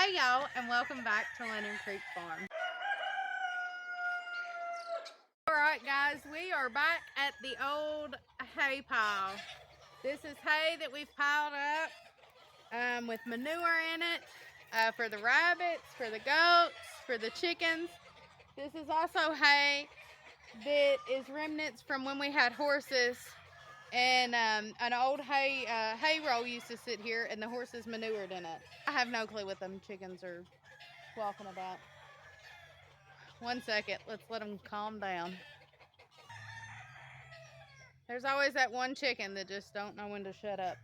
Hey y'all, and welcome back to Lennon Creek Farm. Alright guys, we are back at the old hay pile. This is hay that we've piled up with manure in it for the rabbits, for the goats, for the chickens. This is also hay that is remnants from when we had horses, and an old hay roll used to sit here and the horses manured in it. I have no clue what them chickens are walking about. One second, let's let them calm down. There's always that one chicken that just don't know when to shut up.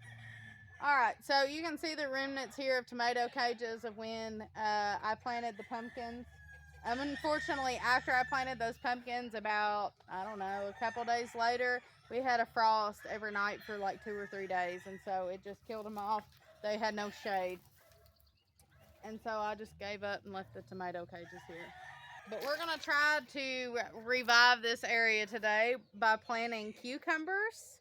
Alright, so you can see the remnants here of tomato cages of when I planted the pumpkins. Unfortunately, after I planted those pumpkins, about, I don't know, a couple days later, we had a frost every night for like 2 or 3 days, and so it just killed them off. They had no shade. And so I just gave up and left the tomato cages here. But we're going to try to revive this area today by planting cucumbers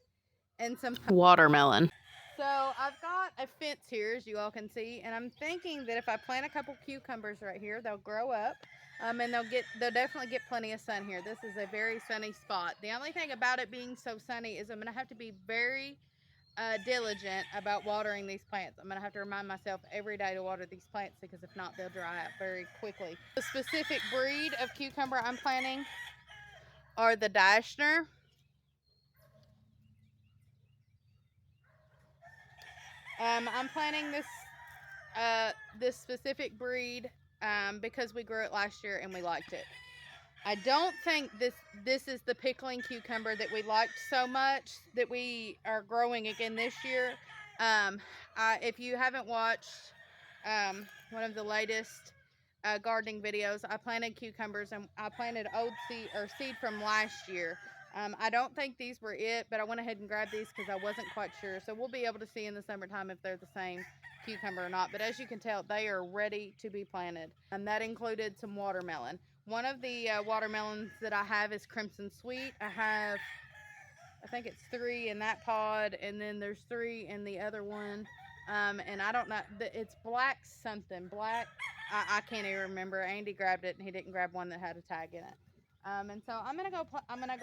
and some watermelon. So I've got a fence here, as you all can see, and I'm thinking that if I plant a couple cucumbers right here, they'll grow up, and they'll definitely get plenty of sun here. This is a very sunny spot. The only thing about it being so sunny is I'm going to have to be very diligent about watering these plants. I'm going to have to remind myself every day to water these plants, because if not, they'll dry out very quickly. The specific breed of cucumber I'm planting are the Dashner. I'm planting this specific breed because we grew it last year and we liked it. I don't think this is the pickling cucumber that we liked so much that we are growing again this year. If you haven't watched one of the latest gardening videos, I planted cucumbers, and I planted old seed from last year. I don't think these were it, but I went ahead and grabbed these because I wasn't quite sure. So we'll be able to see in the summertime if they're the same cucumber or not. But as you can tell, they are ready to be planted. And that included some watermelon. One of the watermelons that I have is Crimson Sweet. I think it's 3 in that pod, and then there's 3 in the other one. And I don't know, it's black something. Black, I can't even remember. Andy grabbed it, and he didn't grab one that had a tag in it. And so I'm gonna go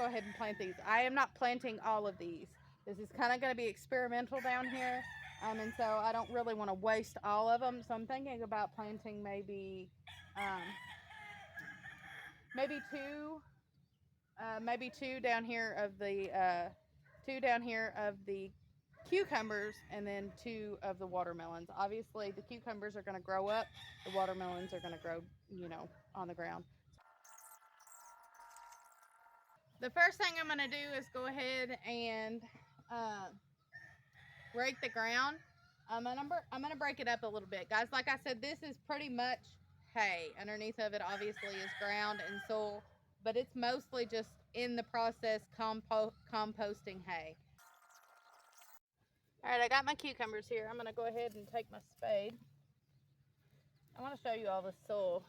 ahead and plant these. I am not planting all of these. This is kind of going to be experimental down here, and so I don't really want to waste all of them. So I'm thinking about planting maybe two down here of the cucumbers, and then 2 of the watermelons. Obviously, the cucumbers are going to grow up. The watermelons are going to grow, on the ground. The first thing I'm going to do is go ahead and rake the ground. I'm going to break it up a little bit. Guys, like I said, this is pretty much hay. Underneath of it obviously is ground and soil, but it's mostly just in the process composting hay. Alright, I got my cucumbers here. I'm going to go ahead and take my spade. I want to show you all the soil.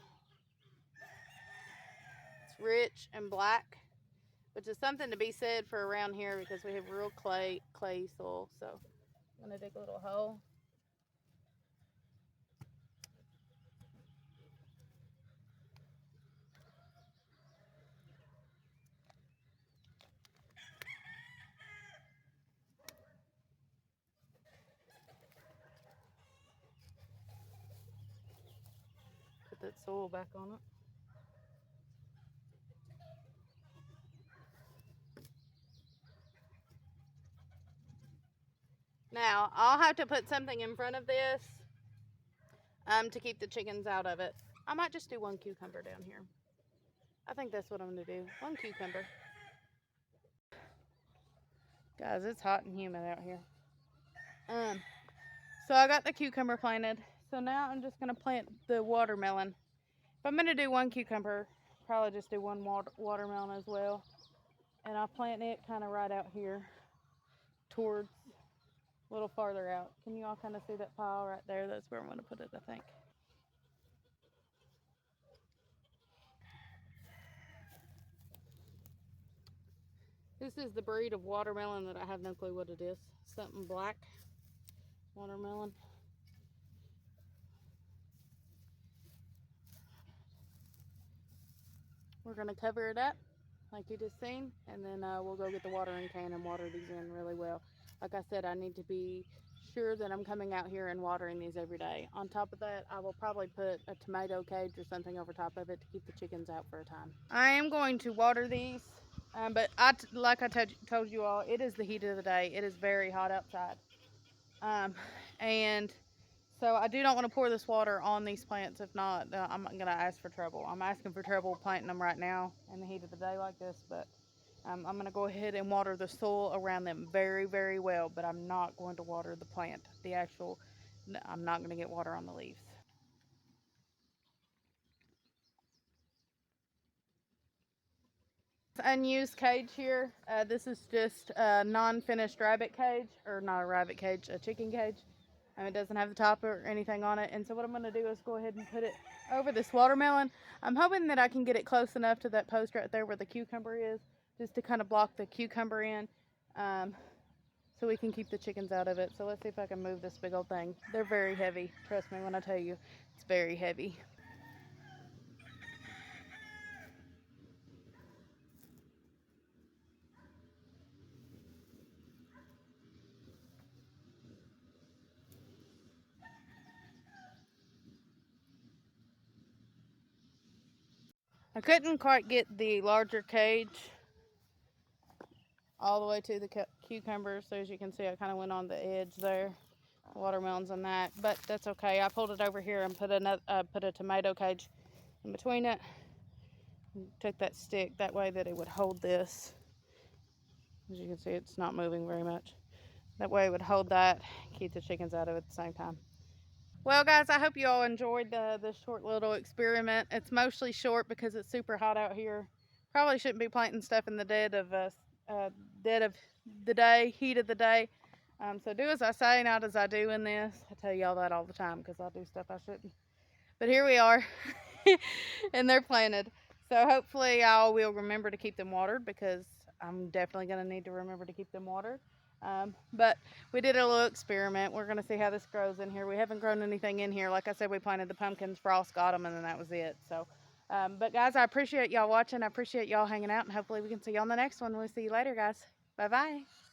It's rich and black, which is something to be said for around here because we have real clay soil. So I'm going to dig a little hole. Put that soil back on it. Now, I'll have to put something in front of this to keep the chickens out of it. I might just do 1 cucumber down here. I think that's what I'm going to do. 1 cucumber. Guys, it's hot and humid out here. So I got the cucumber planted. So now I'm just going to plant the watermelon. If I'm going to do 1 cucumber, probably just do 1 watermelon as well. And I'll plant it kind of right out here towards a little farther out. Can you all kind of see that pile right there? That's where I'm going to put it, I think. This is the breed of watermelon that I have no clue what it is. Something black watermelon. we're going to cover it up like you just seen, and then we'll go get the watering can and water these in really well. Like I said, I need to be sure that I'm coming out here and watering these every day. On top of that, I will probably put a tomato cage or something over top of it to keep the chickens out for a time. I am going to water these, but like I told you all, it is the heat of the day. It is very hot outside, and so I do not want to pour this water on these plants. If not, I'm going to ask for trouble. I'm asking for trouble planting them right now in the heat of the day like this, but I'm going to go ahead and water the soil around them very, very well, but I'm not going to water the plant. I'm not going to get water on the leaves. Unused cage here. This is just a non-finished rabbit cage, or not a rabbit cage, a chicken cage. It doesn't have the top or anything on it. And so what I'm going to do is go ahead and put it over this watermelon. I'm hoping that I can get it close enough to that post right there where the cucumber is, just to kind of block the cucumber in, so we can keep the chickens out of it. So let's see if I can move this big old thing. They're very heavy. Trust me when I tell you, it's very heavy. I couldn't quite get the larger cage all the way to the cucumbers. So as you can see, I kind of went on the edge there. Watermelons and that, but that's okay. I pulled it over here and put a tomato cage in between it. And took that stick that way that it would hold this. As you can see, it's not moving very much. That way it would hold that, keep the chickens out of it at the same time. Well, guys, I hope you all enjoyed this short little experiment. It's mostly short because it's super hot out here. Probably shouldn't be planting stuff in the dead of the day, heat of the day. So do as I say, not as I do in this. I tell y'all that all the time because I do stuff I shouldn't. But here we are, and they're planted. So hopefully I will remember to keep them watered, because I'm definitely going to need to remember to keep them watered. But we did a little experiment. We're going to see how this grows in here. We haven't grown anything in here. Like I said, we planted the pumpkins, Frost got them, and then that was it. So, but guys, I appreciate y'all watching. I appreciate y'all hanging out, and hopefully we can see you on the next one. We'll see you later, guys. Bye-bye.